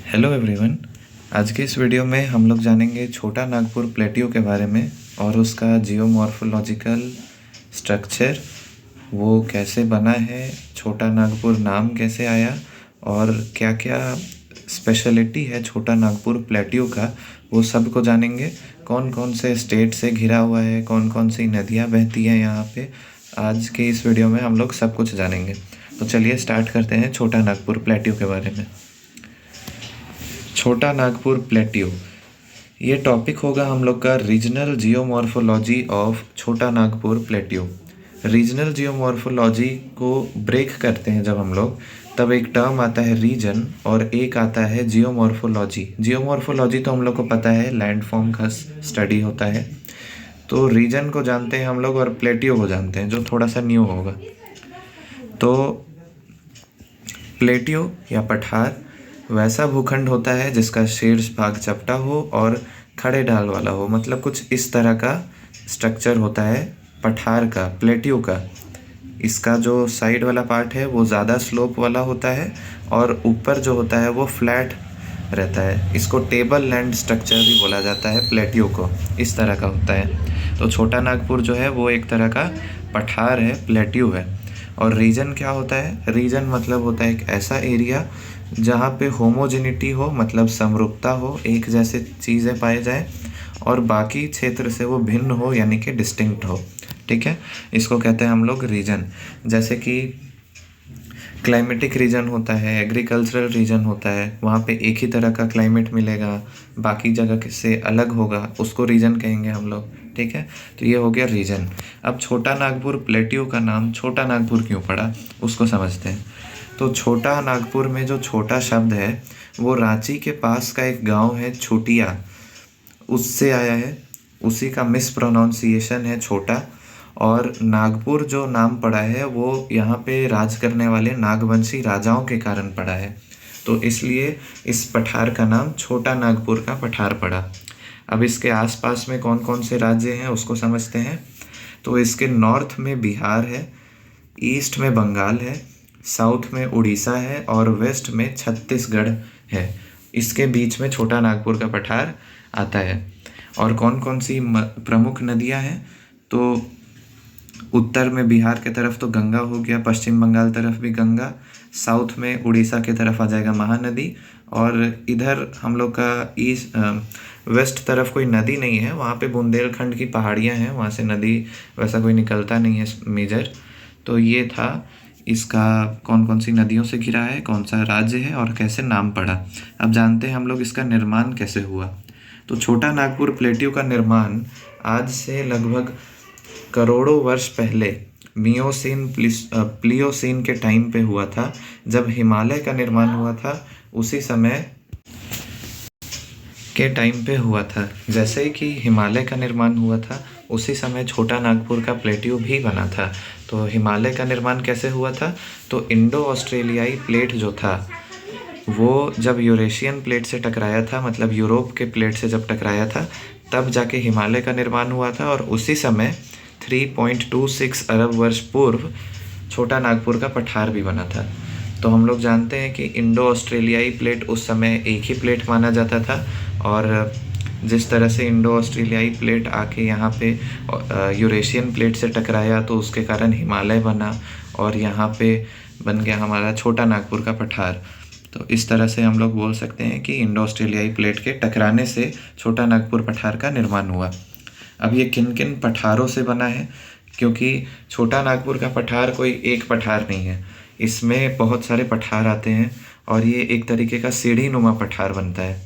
Hello everyone. आज के इस वीडियो में हम लोग जानेंगे छोटा नागपुर प्लेटियो के बारे में और उसका जियोमॉर्फोलॉजिकल स्ट्रक्चर, वो कैसे बना है, छोटा नागपुर नाम कैसे आया और क्या क्या स्पेशलिटी है छोटा नागपुर प्लेटियो का, वो सब को जानेंगे। कौन कौन से स्टेट से घिरा हुआ है, कौन कौन सी नदियाँ बहती हैं यहाँ पे, आज के इस वीडियो में हम लोग सब कुछ जानेंगे। तो चलिए स्टार्ट करते हैं छोटा नागपुर प्लेटियो के बारे में। छोटा नागपुर प्लेटियो, ये टॉपिक होगा हम लोग का रीजनल जियोमॉर्फोलॉजी ऑफ छोटा नागपुर प्लेटियो। रीजनल जियोमॉर्फोलॉजी को ब्रेक करते हैं जब हम लोग, तब एक टर्म आता है रीजन और एक आता है जियोमॉर्फोलॉजी। जियोमॉर्फोलॉजी तो हम लोग को पता है लैंडफॉर्म का स्टडी होता है, तो रीजन को जानते हैं हम लोग और प्लेटियो को जानते हैं जो थोड़ा सा न्यू होगा। तो प्लेटियो या पठार वैसा भूखंड होता है जिसका शीर्ष भाग चपटा हो और खड़े ढाल वाला हो, मतलब कुछ इस तरह का स्ट्रक्चर होता है पठार का, प्लेटियो का। इसका जो साइड वाला पार्ट है वो ज़्यादा स्लोप वाला होता है और ऊपर जो होता है वो फ्लैट रहता है। इसको टेबल लैंड स्ट्रक्चर भी बोला जाता है प्लेटियो को, इस तरह का होता है। तो छोटा नागपुर जो है वो एक तरह का पठार है, प्लेटियो है। और रीजन क्या होता है? रीजन मतलब होता है एक ऐसा एरिया जहाँ पे होमोजेनिटी हो, मतलब समरूपता हो, एक जैसे चीज़ें पाए जाए और बाकी क्षेत्र से वो भिन्न हो, यानी कि डिस्टिंक्ट हो। ठीक है, इसको कहते हैं हम लोग रीजन। जैसे कि क्लाइमेटिक रीजन होता है, एग्रीकल्चरल रीजन होता है, वहाँ पे एक ही तरह का क्लाइमेट मिलेगा, बाकी जगह से अलग होगा, उसको रीजन कहेंगे हम लोग। ठीक है, तो ये हो गया रीजन। अब छोटा नागपुर प्लेटियो का नाम छोटा नागपुर क्यों पड़ा, उसको समझते हैं। तो छोटा नागपुर में जो छोटा शब्द है वो रांची के पास का एक गांव है छोटिया, उससे आया है, उसी का मिस प्रोनाउंसिएशन है छोटा। और नागपुर जो नाम पड़ा है वो यहाँ पे राज करने वाले नागवंशी राजाओं के कारण पड़ा है, तो इसलिए इस पठार का नाम छोटा नागपुर का पठार पड़ा। अब इसके आसपास में कौन कौन से राज्य हैं उसको समझते हैं। तो इसके नॉर्थ में बिहार है, ईस्ट में बंगाल है, साउथ में उड़ीसा है और वेस्ट में छत्तीसगढ़ है। इसके बीच में छोटा नागपुर का पठार आता है। और कौन कौन सी प्रमुख नदियां हैं? तो उत्तर में बिहार के तरफ तो गंगा हो गया, पश्चिम बंगाल तरफ भी गंगा, साउथ में उड़ीसा के तरफ आ जाएगा महानदी, और इधर हम लोग का ईस्ट वेस्ट तरफ कोई नदी नहीं है, वहाँ पे बुंदेलखंड की पहाड़ियाँ हैं, वहाँ से नदी वैसा कोई निकलता नहीं है मेजर। तो ये था इसका कौन कौन सी नदियों से घिरा है, कौन सा राज्य है और कैसे नाम पड़ा। अब जानते हैं हम लोग इसका निर्माण कैसे हुआ। तो छोटा नागपुर प्लेटियो का निर्माण आज से लगभग करोड़ों वर्ष पहले मियोसीन प्लियोसीन के टाइम पे हुआ था। जब हिमालय का निर्माण हुआ था उसी समय के टाइम पे हुआ था। जैसे ही कि हिमालय का निर्माण हुआ था उसी समय छोटा नागपुर का प्लेटियो भी बना था। तो हिमालय का निर्माण कैसे हुआ था? तो इंडो ऑस्ट्रेलियाई प्लेट जो था वो जब यूरेशियन प्लेट से टकराया था, मतलब यूरोप के प्लेट से जब टकराया था, तब जाके हिमालय का निर्माण हुआ था। और उसी समय 3.26 अरब वर्ष पूर्व छोटा नागपुर का पठार भी बना था। तो हम लोग जानते हैं कि इंडो ऑस्ट्रेलियाई प्लेट उस समय एक ही प्लेट माना जाता था, और जिस तरह से इंडो ऑस्ट्रेलियाई प्लेट आके यहाँ पे यूरेशियन प्लेट से टकराया तो उसके कारण हिमालय बना और यहाँ पे बन गया हमारा छोटा नागपुर का पठार। तो इस तरह से हम लोग बोल सकते हैं कि इंडो ऑस्ट्रेलियाई प्लेट के टकराने से छोटा नागपुर पठार का निर्माण हुआ। अब ये किन किन पठारों से बना है, क्योंकि छोटा नागपुर का पठार कोई एक पठार नहीं है, इसमें बहुत सारे पठार आते हैं और ये एक तरीके का सीढ़ी नुमा पठार बनता है।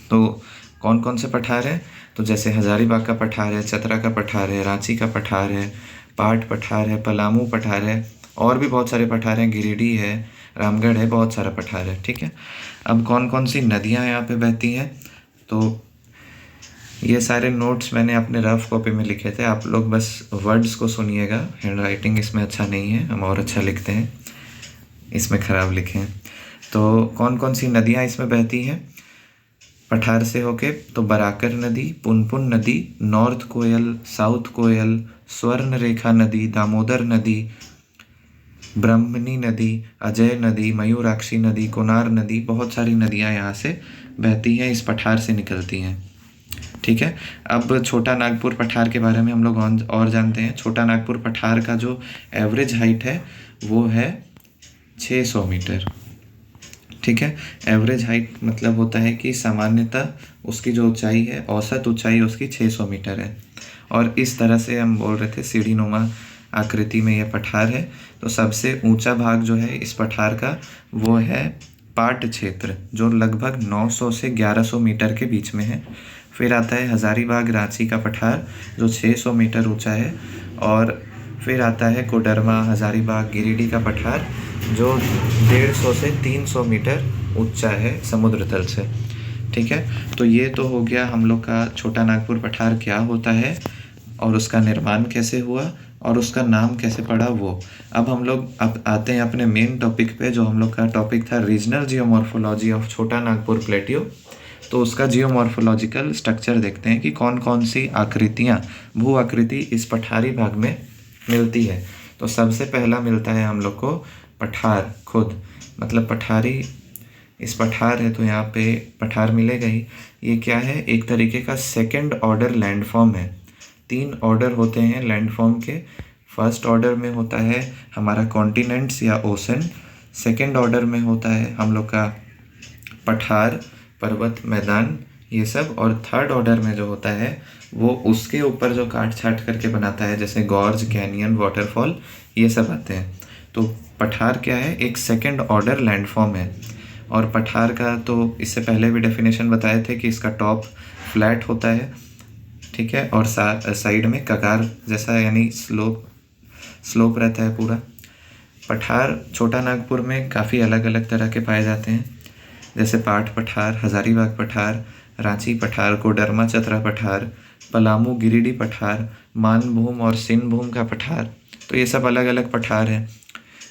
तो कौन कौन से पठार हैं? तो जैसे हजारीबाग का पठार है, चतरा का पठार है, रांची का पठार है, पाट पठार है, पलामू पठार है, और भी बहुत सारे पठार हैं, गिरिडीह है, रामगढ़ है, बहुत सारा पठार है। ठीक है, अब कौन कौन सी नदियाँ यहाँ पे बहती हैं? तो ये सारे नोट्स मैंने अपने रफ कॉपी में लिखे थे, आप लोग बस वर्ड्स को सुनिएगा, हैंड राइटिंग इसमें अच्छा नहीं है, हम और अच्छा लिखते हैं, इसमें ख़राब लिखे हैं। तो कौन कौन सी नदियाँ इसमें बहती हैं पठार से होके? तो बराकर नदी, पुनपुन नदी, नॉर्थ कोयल, साउथ कोयल, स्वर्ण रेखा नदी, दामोदर नदी, ब्रह्मणी नदी, अजय नदी, मयूराक्षी नदी, कोनार नदी, बहुत सारी नदियाँ यहाँ से बहती हैं, इस पठार से निकलती हैं। ठीक है। अब छोटा नागपुर पठार के बारे में हम लोग और जानते हैं। छोटा नागपुर पठार का जो एवरेज हाइट है वो है 600 मीटर। ठीक है। एवरेज हाइट मतलब होता है कि सामान्यतः उसकी जो ऊंचाई है, औसत ऊंचाई उसकी 600 मीटर है। और इस तरह से हम बोल रहे थे सीढ़ी नुमा आकृति में यह पठार है। तो सबसे ऊंचा भाग जो है इस पठार का वो है पाट क्षेत्र, जो लगभग 900 से 1100 मीटर के बीच में है। फिर आता है हज़ारीबाग रांची का पठार जो 600 मीटर ऊंचा है। और फिर आता है कोडरमा, हज़ारीबाग, गिरिडीह का पठार जो 150 से 300 मीटर ऊंचा है समुद्र तल से। ठीक है। तो ये तो हो गया हम लोग का छोटा नागपुर पठार क्या होता है और उसका निर्माण कैसे हुआ और उसका नाम कैसे पड़ा वो। अब हम लोग अब आते हैं अपने मेन टॉपिक पे, जो हम लोग का टॉपिक था रीजनल जियोमॉर्फोलॉजी ऑफ छोटा नागपुर प्लेटियो। तो उसका जियोमॉर्फोलॉजिकल स्ट्रक्चर देखते हैं कि कौन कौन सी आकृतियाँ, भू आकृति इस पठारी भाग में मिलती है। तो सबसे पहला मिलता है हम लोग को पठार खुद, मतलब पठारी, इस पठार है तो यहाँ पे पठार मिलेगा ही। ये क्या है, एक तरीके का सेकंड ऑर्डर लैंडफॉर्म है। 3 ऑर्डर होते हैं लैंडफॉर्म के। फर्स्ट ऑर्डर में होता है हमारा कॉन्टिनेंट्स या ओशन, सेकंड ऑर्डर में होता है हम लोग का पठार, पर्वत, मैदान, ये सब, और थर्ड ऑर्डर में जो होता है वो उसके ऊपर जो काट छाट करके बनाता है, जैसे गॉर्ज, कैनियन, वाटरफॉल, ये सब आते हैं। तो पठार क्या है, एक सेकंड ऑर्डर लैंडफॉर्म है। और पठार का तो इससे पहले भी डेफिनेशन बताए थे कि इसका टॉप फ्लैट होता है, ठीक है, और साइड में कगार जैसा यानी स्लोप रहता है पूरा। पठार छोटा नागपुर में काफ़ी अलग अलग तरह के पाए जाते हैं, जैसे पाट पठार, हज़ारीबाग पठार, रांची पठार, कोडरमा चतरा पठार, पलामू गिरिडीह पठार, मानभूम और सिनभूम का पठार। तो ये सब अलग अलग पठार हैं।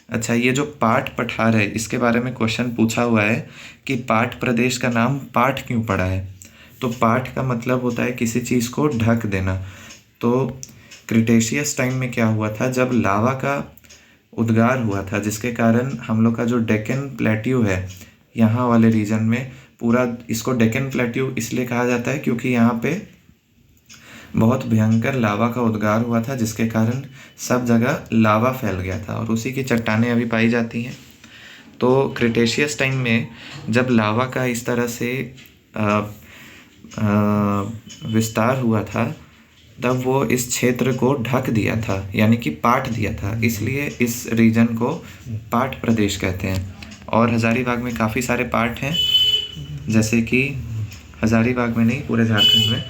अच्छा, ये जो पाट पठार है इसके बारे में क्वेश्चन पूछा हुआ है कि पाट प्रदेश का नाम पाट क्यों पड़ा है। तो पाट का मतलब होता है किसी चीज़ को ढक देना। तो क्रिटेशियस टाइम में क्या हुआ था, जब लावा का उद्गार हुआ था, जिसके कारण हम लोग का जो डेक्कन प्लेट्यू है यहाँ वाले रीजन में पूरा, इसको डेक्कन प्लेट्यू इसलिए कहा जाता है क्योंकि यहाँ पे बहुत भयंकर लावा का उद्गार हुआ था, जिसके कारण सब जगह लावा फैल गया था और उसी की चट्टानें अभी पाई जाती हैं। तो क्रिटेशियस टाइम में जब लावा का इस तरह से विस्तार हुआ था, तब वो इस क्षेत्र को ढक दिया था, यानी कि पाट दिया था, इसलिए इस रीजन को पाट प्रदेश कहते हैं। और हज़ारीबाग में काफ़ी सारे पाट हैं, जैसे कि हज़ारीबाग में नहीं, पूरे झारखंड में,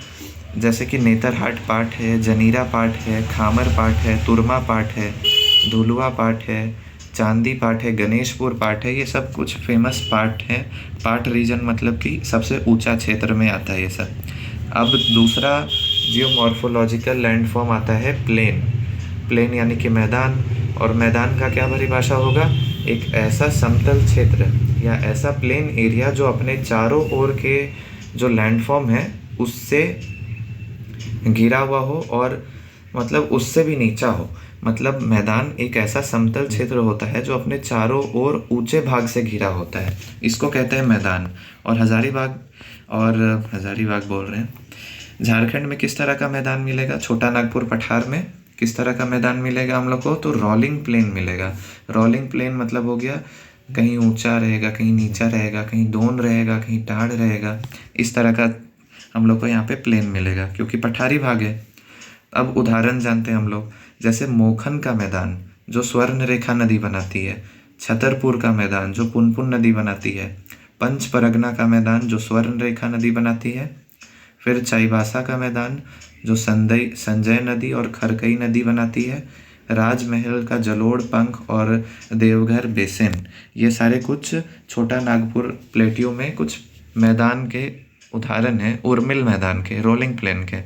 जैसे कि नेतरहाट पाट है, जनीरा पाट है, खामर पाट है, तुरमा पाट है, धुलुआ पाट है, चांदी पाट है, गणेशपुर पाट है। ये सब कुछ फेमस पाट हैं। पाट रीजन मतलब कि सबसे ऊंचा क्षेत्र में आता है ये सब। अब दूसरा जियोमॉर्फोलॉजिकल लैंडफॉर्म आता है प्लेन। प्लेन यानी कि मैदान, और मैदान का क्या परिभाषा होगा, एक ऐसा समतल क्षेत्र या ऐसा प्लेन एरिया जो अपने चारों ओर के जो लैंडफॉर्म है उससे घिरा हुआ हो और मतलब उससे भी नीचा हो। मतलब मैदान एक ऐसा समतल क्षेत्र होता है जो अपने चारों ओर ऊंचे भाग से घिरा होता है, इसको कहते हैं मैदान। और हज़ारीबाग बोल रहे हैं, झारखंड में किस तरह का मैदान मिलेगा, छोटा नागपुर पठार में किस तरह का मैदान मिलेगा हम लोग को, तो रोलिंग प्लेन मिलेगा। रोलिंग प्लेन मतलब हो गया कहीं ऊंचा रहेगा, कहीं नीचा रहेगा, कहीं दोन रहेगा, कहीं टाड़ रहेगा, इस तरह का हम लोग को यहाँ पे प्लेन मिलेगा क्योंकि पठारी भाग है। अब उदाहरण जानते हैं हम लोग, जैसे मोखन का मैदान जो स्वर्ण रेखा नदी बनाती है, छतरपुर का मैदान जो पुनपुन नदी बनाती है, पंच परगना का मैदान जो स्वर्ण रेखा नदी बनाती है, फिर चाईबासा का मैदान जो संजय नदी और खरकई नदी बनाती है, राजमहल का जलोड़ पंख और देवघर बेसिन। ये सारे कुछ छोटा नागपुर प्लेटियो में कुछ मैदान के उदाहरण हैं, उर्मिल मैदान के, रोलिंग प्लेन के।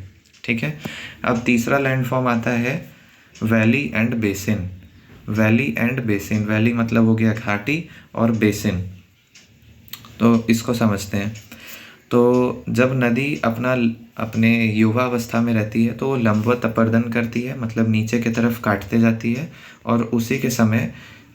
ठीक है। अब तीसरा लैंडफॉर्म आता है valley and basin. Valley and basin, valley मतलब हो गया घाटी और बेसिन, तो इसको समझते हैं। तो जब नदी अपने युवावस्था में रहती है तो वो लंबवत अपर्दन करती है, मतलब नीचे की तरफ काटते जाती है, और उसी के समय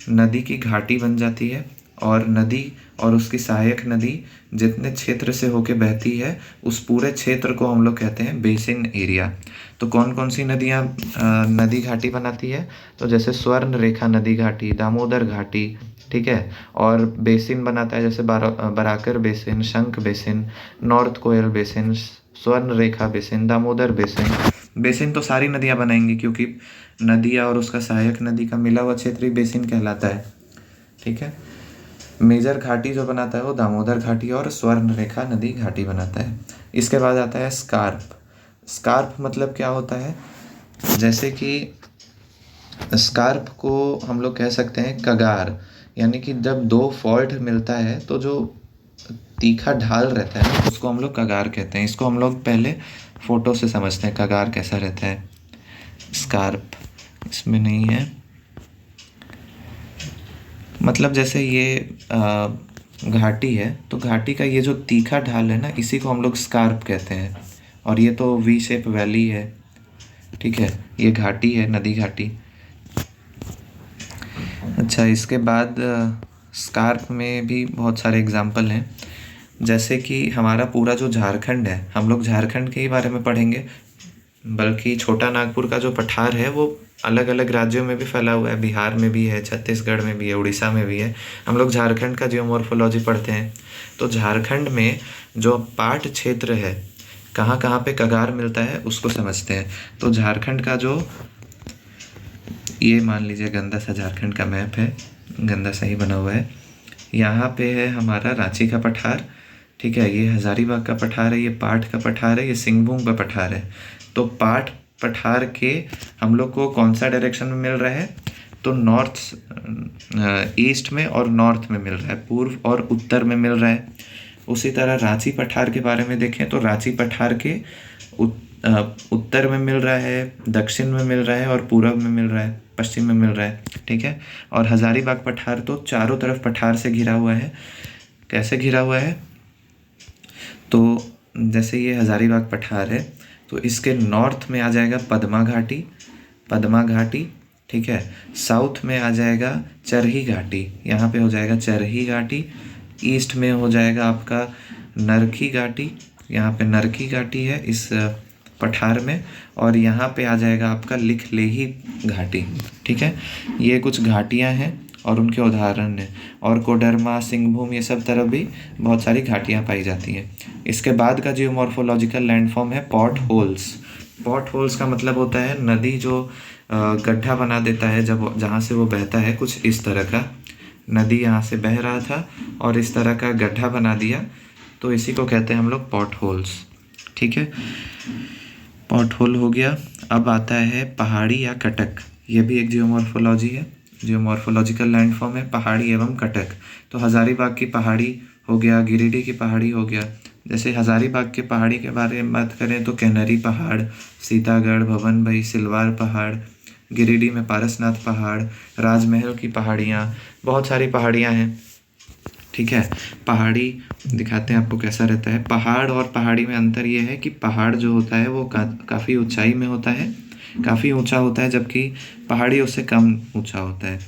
नदी की घाटी बन जाती है और नदी और उसकी सहायक नदी जितने क्षेत्र से होके बहती है उस पूरे क्षेत्र को हम लोग कहते हैं बेसिन एरिया। तो कौन कौन सी नदियाँ नदी घाटी बनाती है? तो जैसे स्वर्ण रेखा नदी घाटी, दामोदर घाटी, ठीक है। और बेसिन बनाता है जैसे बराकर बेसिन, शंख बेसिन, नॉर्थ कोयल बेसिन, स्वर्ण रेखा बेसिन, दामोदर बेसिन। बेसिन तो सारी नदियाँ बनाएंगी क्योंकि नदिया और उसका सहायक नदी का मिला हुआ क्षेत्र ही बेसिन कहलाता है, ठीक है। मेजर घाटी जो बनाता है वो दामोदर घाटी और स्वर्ण रेखा नदी घाटी बनाता है। इसके बाद आता है स्कार्प। स्कार्प मतलब क्या होता है? जैसे कि स्कार्प को हम लोग कह सकते हैं कगार, यानी कि जब दो फॉल्ट मिलता है तो जो तीखा ढाल रहता है ना उसको हम लोग कगार कहते हैं। इसको हम लोग पहले फोटो से समझते हैं कगार कैसा रहता है। स्कार्प इसमें नहीं है, मतलब जैसे ये घाटी है तो घाटी का ये जो तीखा ढाल है ना इसी को हम लोग स्कार्प कहते हैं। और ये तो वी शेप वैली है, ठीक है, ये घाटी है, नदी घाटी। अच्छा, इसके बाद स्कार्प में भी बहुत सारे एग्जाम्पल हैं। जैसे कि हमारा पूरा जो झारखंड है, हम लोग झारखंड के ही बारे में पढ़ेंगे, बल्कि छोटा नागपुर का जो पठार है वो अलग अलग राज्यों में भी फैला हुआ है। बिहार में भी है, छत्तीसगढ़ में भी है, उड़ीसा में भी है। हम लोग झारखंड का जियोमॉर्फोलॉजी पढ़ते हैं। तो झारखंड में जो पाट क्षेत्र है, कहाँ कहाँ पे कगार मिलता है उसको समझते हैं। तो झारखंड का जो ये मान लीजिए गंदा सा झारखंड का मैप है, गंदा सा ही बना हुआ है। यहाँ पे है हमारा रांची का पठार, ठीक है, ये हजारीबाग का पठार है, ये पाट का पठार है, ये सिंहभूम का पठार है। तो पाट पठार के हम लोग को कौन सा डायरेक्शन में मिल रहा है? तो नॉर्थ ईस्ट में और नॉर्थ में मिल रहा है, पूर्व और उत्तर में मिल रहा है। उसी तरह रांची पठार के बारे में देखें तो रांची पठार के उत्तर में मिल रहा है, दक्षिण में मिल रहा है और पूर्व में मिल रहा है, पश्चिम में मिल रहा है, ठीक है। और हजारीबाग पठार तो चारों तरफ पठार से घिरा हुआ है। कैसे घिरा हुआ है? तो जैसे ये हजारीबाग पठार है तो इसके नॉर्थ में आ जाएगा पद्मा घाटी, पद्मा घाटी, ठीक है। साउथ में आ जाएगा चरही घाटी, यहाँ पे हो जाएगा चरही घाटी। ईस्ट में हो जाएगा आपका नरखी घाटी, यहाँ पे नरखी घाटी है इस पठार में। और यहाँ पे आ जाएगा आपका लिखलेही घाटी, ठीक है। ये कुछ घाटियाँ हैं और उनके उदाहरण हैं। और कोडरमा, सिंहभूम, ये सब तरफ भी बहुत सारी घाटियाँ पाई जाती हैं। इसके बाद का जियोमॉर्फोलॉजिकल लैंडफॉर्म है पॉट होल्स। पॉट होल्स का मतलब होता है नदी जो गड्ढा बना देता है जब जहाँ से वो बहता है, कुछ इस तरह का। नदी यहाँ से बह रहा था और इस तरह का गड्ढा बना दिया, तो इसी को कहते हैं हम लोग पॉट होल्स, ठीक है। पॉट होल हो गया। अब आता है पहाड़ी या कटक। ये भी एक जियोमॉर्फोलॉजी है, जियोमॉर्फोलॉजिकल लैंडफॉर्म है, पहाड़ी एवं कटक। तो हजारीबाग की पहाड़ी हो गया, गिरिडीह की पहाड़ी हो गया। जैसे हजारीबाग के पहाड़ी के बारे में बात करें तो कैनरी पहाड़, सीतागढ़, भवन भाई, सिलवार पहाड़, गिरिडीह में पारसनाथ पहाड़, राजमहल की पहाड़ियाँ, बहुत सारी पहाड़ियाँ हैं, ठीक है। पहाड़ी दिखाते हैं आपको कैसा रहता है। पहाड़ और पहाड़ी में अंतर ये है कि पहाड़ जो होता है वो काफ़ी ऊंचाई में होता है, काफ़ी ऊंचा होता है, जबकि पहाड़ी उससे कम ऊंचा होता है।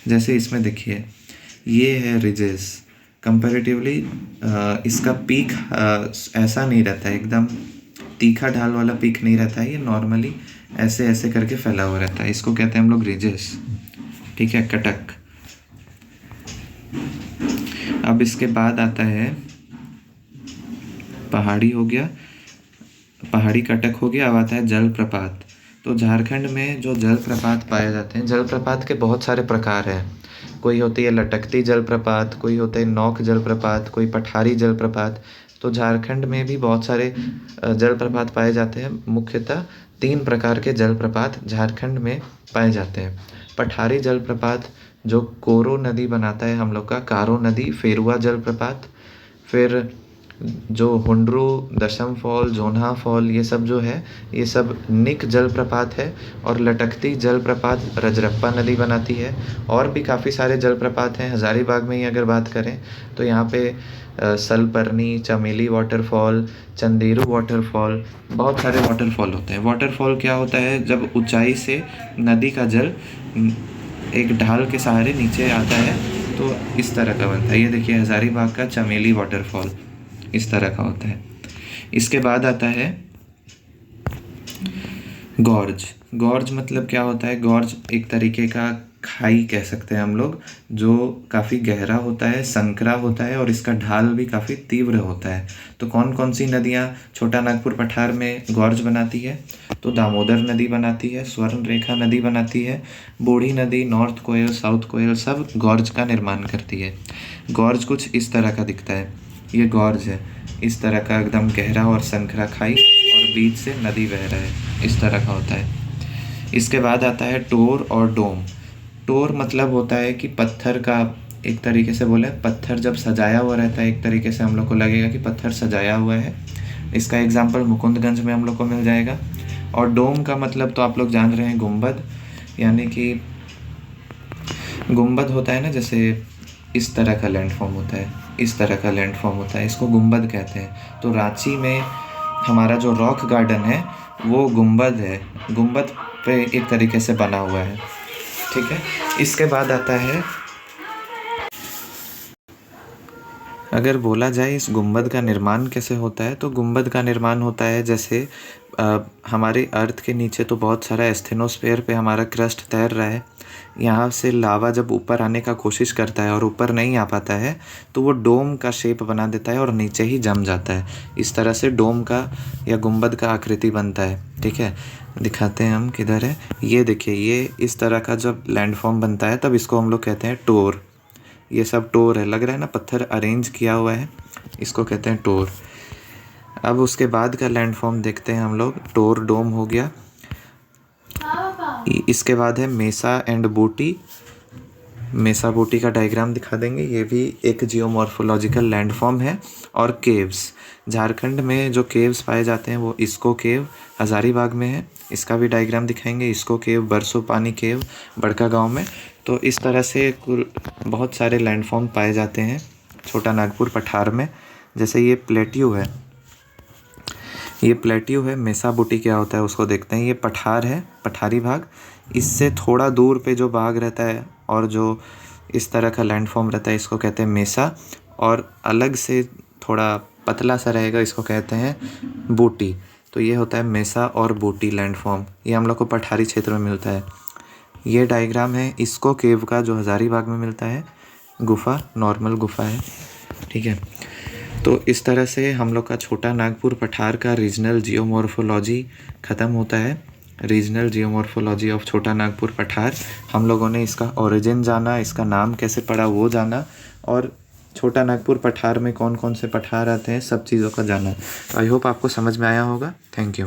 जैसे इसमें देखिए, ये है रिजेस। कंपैरेटिवली इसका पीक ऐसा नहीं रहता है, एकदम तीखा ढाल वाला पीक नहीं रहता है, ये नॉर्मली ऐसे ऐसे करके फैला हुआ रहता है। इसको कहते हैं हम लोग रिजेस, ठीक है, कटक। अब इसके बाद आता है पहाड़ी हो गया, पहाड़ी कटक हो गया। अब आता है जलप्रपात। तो झारखंड में जो जलप्रपात पाए जाते हैं, जलप्रपात के बहुत सारे प्रकार हैं। कोई होती है लटकती जलप्रपात, कोई होता है नौक जलप्रपात, कोई पठारी जलप्रपात। तो झारखंड में भी बहुत सारे जलप्रपात पाए जाते हैं। मुख्यतः 3 प्रकार के जलप्रपात झारखंड में पाए जाते हैं। पठारी जलप्रपात जो कोरो नदी बनाता है हम लोग का, कारो नदी, फेरुआ जलप्रपात, फिर जो हुंड्रू, दशम फॉल, जोन्हा फॉल, ये सब जो है ये सब निक जलप्रपात है। और लटकती जलप्रपात रजरप्पा नदी बनाती है। और भी काफ़ी सारे जलप्रपात हैं। हजारीबाग में ही अगर बात करें तो यहाँ पे सलपर्नी, चमेली वाटरफॉल, चंदेरू वाटरफॉल, बहुत सारे वाटरफॉल होते हैं। वाटरफॉल क्या होता है? जब ऊंचाई से नदी का जल एक ढाल के सहारे नीचे आता है, तो इस तरह का बनता है। ये देखिए हज़ारीबाग का चमेली वाटरफॉल इस तरह का होता है। इसके बाद आता है गॉर्ज। गॉर्ज मतलब क्या होता है? गॉर्ज एक तरीके का खाई कह सकते हैं हम लोग, जो काफ़ी गहरा होता है, संकरा होता है और इसका ढाल भी काफ़ी तीव्र होता है। तो कौन कौन सी नदियाँ छोटा नागपुर पठार में गॉर्ज बनाती है? तो दामोदर नदी बनाती है, स्वर्ण रेखा नदी बनाती है, बूढ़ी नदी, नॉर्थ कोयल, साउथ कोयल, सब गॉर्ज का निर्माण करती है। गॉर्ज कुछ इस तरह का दिखता है। ये गॉर्ज है, इस तरह का एकदम गहरा और संकरा खाई और बीच से नदी बह रहा है, इस तरह का होता है। इसके बाद आता है टोर और डोम। टोर मतलब होता है कि पत्थर का, एक तरीके से बोले पत्थर जब सजाया हुआ रहता है, एक तरीके से हम लोग को लगेगा कि पत्थर सजाया हुआ है। इसका एग्जाम्पल मुकुंदगंज में हम लोग को मिल जाएगा। और डोम का मतलब तो आप लोग जान रहे हैं, गुंबद, यानी कि गुंबद होता है ना, जैसे इस तरह का लैंडफॉर्म होता है, इस तरह का लैंडफॉर्म होता है, इसको गुंबद कहते हैं। तो रांची में हमारा जो रॉक गार्डन है वो गुंबद है, गुंबद पे एक तरीके से बना हुआ है, ठीक है। इसके बाद आता है, अगर बोला जाए इस गुंबद का निर्माण कैसे होता है, तो गुंबद का निर्माण होता है जैसे हमारे अर्थ के नीचे तो बहुत सारा एस्थेनोस्फेयर पे हमारा क्रस्ट तैर रहा है। यहाँ से लावा जब ऊपर आने का कोशिश करता है और ऊपर नहीं आ पाता है, तो वो डोम का शेप बना देता है और नीचे ही जम जाता है। इस तरह से डोम का या गुंबद का आकृति बनता है, ठीक है। दिखाते हैं हम, किधर है ये, देखिए ये इस तरह का जब लैंडफॉर्म बनता है तब इसको हम लोग कहते हैं टोर। ये सब टोर है, लग रहा है ना पत्थर अरेंज किया हुआ है, इसको कहते हैं टोर। अब उसके बाद का लैंडफॉर्म देखते हैं हम लोग। टोर डोम हो गया। इसके बाद है मेसा एंड बूटी। मेसा बूटी का डायग्राम दिखा देंगे, ये भी एक जियोमॉर्फोलॉजिकल लैंडफॉर्म है। और केव्स, झारखंड में जो केव्स पाए जाते हैं वो इसको केव हज़ारीबाग में है, इसका भी डायग्राम दिखाएंगे। इसको केव, बरसो पानी केव बड़का गांव में। तो इस तरह से कुल बहुत सारे लैंडफॉर्म पाए जाते हैं छोटा नागपुर पठार में। जैसे ये प्लेट्यू है, ये प्लेट्यू है। मेसा बूटी क्या होता है उसको देखते हैं। ये पठार है, पठारी भाग। इससे थोड़ा दूर पे जो भाग रहता है और जो इस तरह का लैंडफॉर्म रहता है इसको कहते हैं मेसा। और अलग से थोड़ा पतला सा रहेगा, इसको कहते हैं बूटी। तो ये होता है मेसा और बूटी लैंडफॉर्म, ये हम लोग को पठारी क्षेत्र में मिलता है। ये डायग्राम है इसको केव का, जो हज़ारीबाग में मिलता है। गुफा, नॉर्मल गुफा है, ठीक है। तो इस तरह से हम लोग का छोटा नागपुर पठार का रीजनल जियोमॉर्फोलॉजी ख़त्म होता है। रीजनल जियोमॉर्फोलॉजी ऑफ छोटा नागपुर पठार। हम लोगों ने इसका ओरिजिन जाना, इसका नाम कैसे पड़ा वो जाना, और छोटा नागपुर पठार में कौन कौन से पठार आते हैं, सब चीज़ों का जाना। आई होप आपको समझ में आया होगा। Thank you.